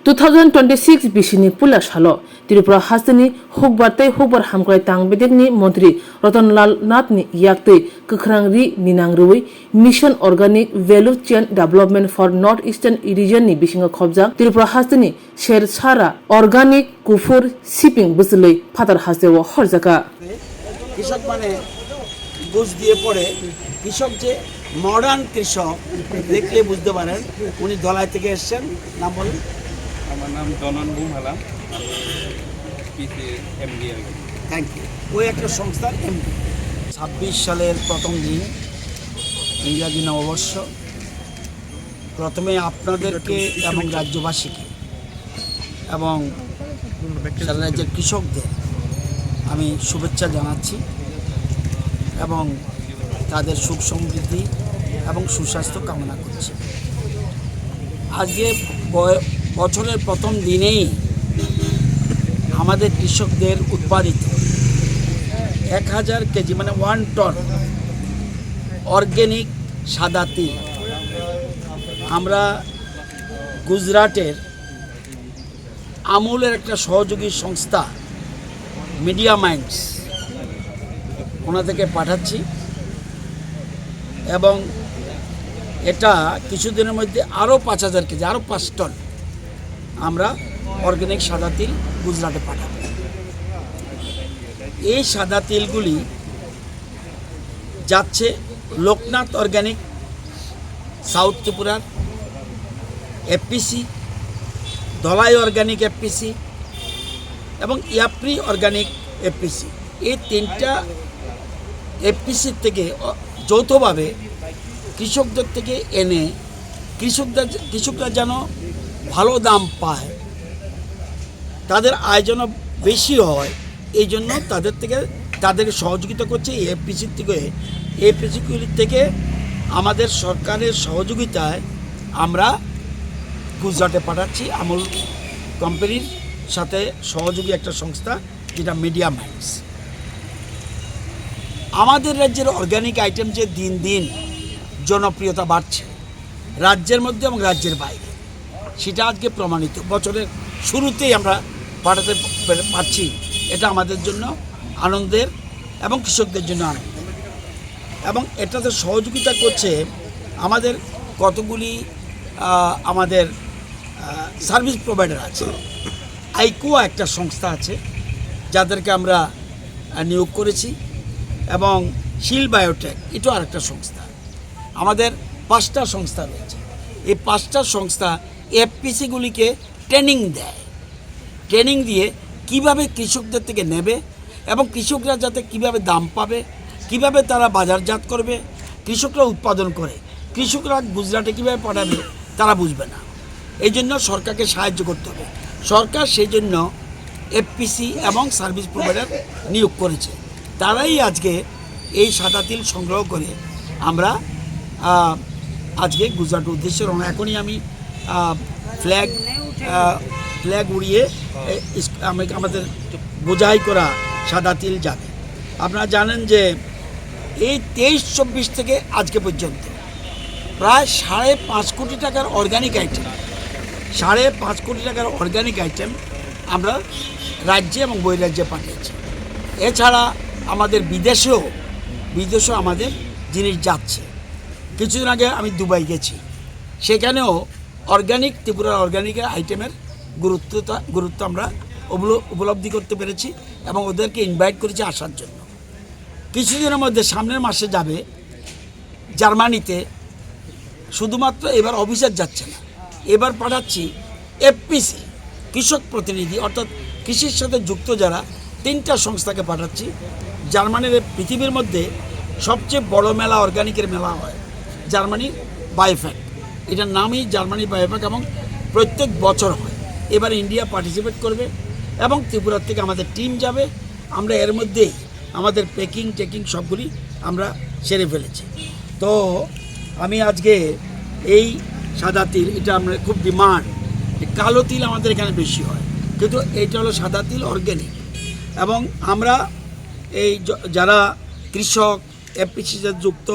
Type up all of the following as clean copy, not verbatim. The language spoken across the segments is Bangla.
2026 बिसिनि पुला सालो त्रिपुरा हास्टनि हुकबारतै हुकबार हामख्राय तांबेदेकनि मन्त्री रतनलाल नाथनि याक्तै कख्रांरि मिनांरुइ mission organic value chain development for north eastern रिजननि बिसिङाव खबजा त्रिपुरा हास्टनि शेरसारा अर्गानिक कुफुर शिपिंग बुसलै फातार हास्टेव हरजाका কৃষক মানে বুঝ দিয়ে পড়ে কৃষক যে মডার্ন কৃষক দেখলে বুঝতে পারেন উনি ধলাই থেকে এসেছেন নাম বলুন আমার নাম ডনন বুমহালা পিসি এমডি থ্যাংক ইউ ওই একটা সংস্থার এমডি 26 সালের প্রথম দিন ইংরাজি নববর্ষ প্রথমে আপনাদেরকে এবং রাজ্যবাসীকে এবং সারা রাজ্যের কৃষকদের আমি শুভেচ্ছা জানাচ্ছি এবং তাদের সুখ সমৃদ্ধি এবং সুস্বাস্থ্য কামনা করছি। আজকে বছরের প্রথম দিনেই আমাদের কৃষকদের উৎপাদিত 1000 কেজি মানে 1 টন অর্গানিক সাদা তিল আমরা গুজরাটের আমুলের একটা সহযোগী সংস্থা মিডিয়া মাইন্ডস ওনা থেকে পাঠাচ্ছি এবং এটা কিছুদিনের মধ্যে আরও 5000 কেজি আরও 5 টন আমরা অর্গানিক সাদা তিল গুজরাটে পাঠাবো। এই সাদা তিলগুলি যাচ্ছে লোকনাথ অর্গানিক সাউথ ত্রিপুরার এফপিসি, ধলাই অর্গানিক এফপিসি এবং ইয়াপ্রি অর্গানিক এফপিসি এই তিনটা এফপিসির থেকে যৌথভাবে কৃষকদের থেকে এনে কৃষকরা যেন ভালো দাম পায়, তাদের আয় যেন বেশি হয়, এই জন্য তাদেরকে সহযোগিতা করছে এই এফপিসির থেকে। এফপিসিগুলির থেকে আমাদের সরকারের সহযোগিতায় আমরা গুজরাটে পাঠাচ্ছি আমুল কোম্পানির সাথে সহযোগী একটা সংস্থা যেটা মিডিয়া মাইন্ডস। আমাদের রাজ্যের অর্গানিক আইটেম যে দিন দিন জনপ্রিয়তা বাড়ছে রাজ্যের মধ্যে এবং রাজ্যের বাইরে, সেটা আজকে প্রমাণিত। বছরের শুরুতেই আমরা পাঠাতে পারছি, এটা আমাদের জন্য আনন্দের এবং কৃষকদের জন্য আনন্দের। এবং এটাতে সহযোগিতা করছে আমাদের কতগুলি আমাদের সার্ভিস প্রোভাইডার আছে। আইকোয়া একটা সংস্থা আছে যাদেরকে আমরা নিয়োগ করেছি এবং শিল বায়োটেক এটাও আরেকটা সংস্থা। আমাদের 5টা সংস্থা রয়েছে। এই 5টা সংস্থা এফপিসিগুলিকে ট্রেনিং দেয়, ট্রেনিং দিয়ে কিভাবে কৃষকদের থেকে নেবে এবং কৃষকরা যাতে কিভাবে দাম পাবে, কিভাবে তারা বাজারজাত করবে, কৃষকরা উৎপাদন করে কৃষকরা গুজরাটে কীভাবে পাঠাবে তারা বুঝবে না। এই জন্য সরকারকে সাহায্য করতে হবে। সরকার সেই জন্য এফপিসি এবং সার্ভিস প্রোভাইডার নিয়োগ করেছে। তারাই আজকে এই সাদা তিল সংগ্রহ করে আমরা আজকে গুজরাটের উদ্দেশ্যে রওনা। এখনই আমি ফ্ল্যাগ উড়িয়ে আমাদের বোঝাই করা সাদা তিল যাবে। আপনারা জানেন যে এই 23-24 থেকে আজকে পর্যন্ত প্রায় 5.5 কোটি টাকার অর্গানিক আইটেম 5.5 কোটি টাকার অর্গানিক আইটেম আমরা রাজ্যে এবং বহিরাজ্যে পাঠিয়েছি। এছাড়া আমাদের বিদেশেও আমাদের জিনিস যাচ্ছে। কিছুদিন আগে আমি দুবাই গেছি, সেখানেও অর্গানিক ত্রিপুরার অর্গানিক আইটেমের গুরুত্ব আমরা উপলব্ধি করতে পেরেছি এবং ওদেরকে ইনভাইট করেছি আসার জন্য। কিছুদিনের মধ্যে সামনের মাসে যাবে জার্মানিতে। শুধুমাত্র এবার অফিসার যাচ্ছে না, এবার পাঠাচ্ছি এফপিসি কৃষক প্রতিনিধি, অর্থাৎ কৃষির সাথে যুক্ত যারা 3টা সংস্থাকে পাঠাচ্ছি। জার্মানির পৃথিবীর মধ্যে সবচেয়ে বড় মেলা অর্গানিকের মেলা হয় জার্মানির বায়োফ্যাক, এটার নামই জার্মানি বায়োফ্যাক এবং প্রত্যেক বছর হয়। এবার ইন্ডিয়া পার্টিসিপেট করবে এবং ত্রিপুরার থেকে আমাদের টিম যাবে। আমরা এর মধ্যেই আমাদের টেকিং সবগুলি আমরা সেরে ফেলেছি। তো আমি আজকে এই সাদা তিল, এটা আমরা খুব ডিমান্ড। কালো তিল আমাদের এখানে বেশি হয়, কিন্তু এইটা হলো সাদা তিল অর্গ্যানিক। এবং আমরা এই যারা কৃষক, এফপিসিতে যুক্ত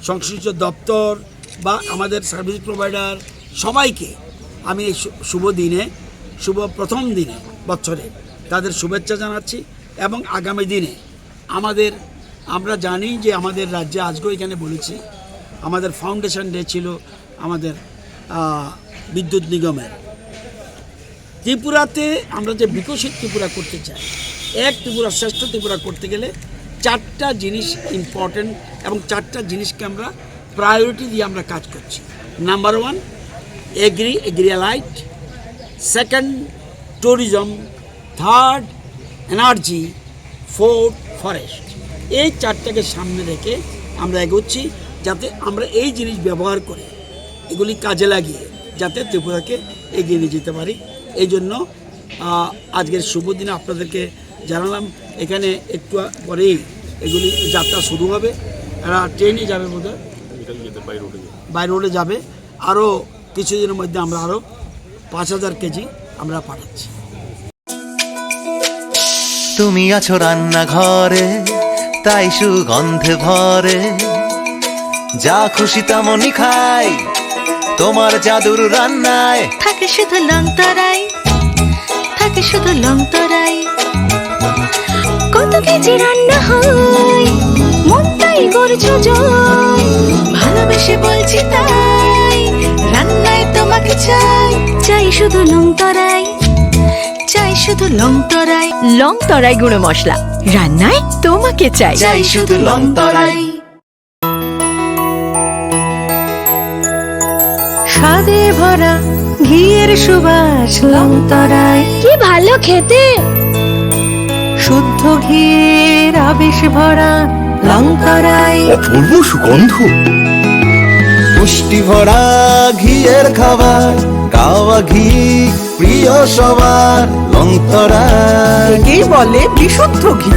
সংশ্লিষ্ট দপ্তর বা আমাদের সার্ভিস প্রোভাইডার সবাইকে আমি এই শুভ দিনে শুভ প্রথম দিনে বছরে তাদের শুভেচ্ছা জানাচ্ছি। এবং আগামী দিনে আমরা জানি যে আমাদের রাজ্যে আজকেও এখানে বলেছি আমাদের ফাউন্ডেশন ডে ছিল আমাদের বিদ্যুৎ নিগমের। ত্রিপুরাতে আমরা যে বিকশিত ত্রিপুরা করতে চাই, এক ত্রিপুরা শ্রেষ্ঠ ত্রিপুরা করতে গেলে 4টা জিনিস ইম্পর্টেন্ট এবং 4টা জিনিসকে আমরা প্রায়োরিটি দিয়ে আমরা কাজ করছি। নাম্বার 1 এগ্রিয়ালাইট, second tourism, third energy, fourth forest. এই 4টাকে সামনে রেখে আমরা এগোচ্ছি যাতে আমরা এই জিনিস ব্যবহার করে এগুলি কাজে লাগিয়ে যাতে ত্রিপুরাকে এগিয়ে নিয়ে যেতে পারি। এই জন্য আজকের শুভ দিনে আপনাদেরকে জানালাম। এখানে একটু পরেই এগুলি যাত্রা শুরু হবে, এরা ট্রেনে যাবে বোধহয়, বাই রোডে যাবে। আরও কিছুদিনের মধ্যে আমরা আরও 5000 কেজি আমরা পাঠাচ্ছি। তুমি আছো রান্নাঘরে, তাই সুগন্ধে ভরে, যা খুশি তেমনই খাই তোমার জাদুর রান্নায়। থাকে শুধু লং তরাই, থাকে শুধু লং তরাই, কত কেজি রান্না হয় মনটাই করছো জয়। ভালোবেসে বলছি তাই, রান্নায় তোমাকে চাই, চাই শুধু লং তরাই, চাই শুধু লং তরাই। লং তরাই গুঁড়ো মশলা, রান্নায় তোমাকে চাই, চাই শুধু লং তরাই। স্বাদে ভরা ঘিয়ের সুবাস লং তরাই, কি ভালো খেতে। শুদ্ধ ঘিয়ের আবেশ ভরা লং তরাই, অপূর্ব সুগন্ধ। পুষ্টি ভরা ঘিয়ের খাবার, গাওয়া ঘি প্রিয় সবার। লংতরাই কি বলে বিশুদ্ধ ঘি।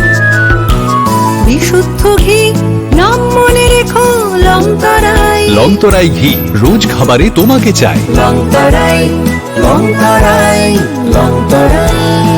বিশুদ্ধ ঘি নাম মনে রেখো লং তরাই। লংতরাই ঘি রোজ খাবারে তোমাকে চাই। লং তরাই, লং তরাই, লং তরাই।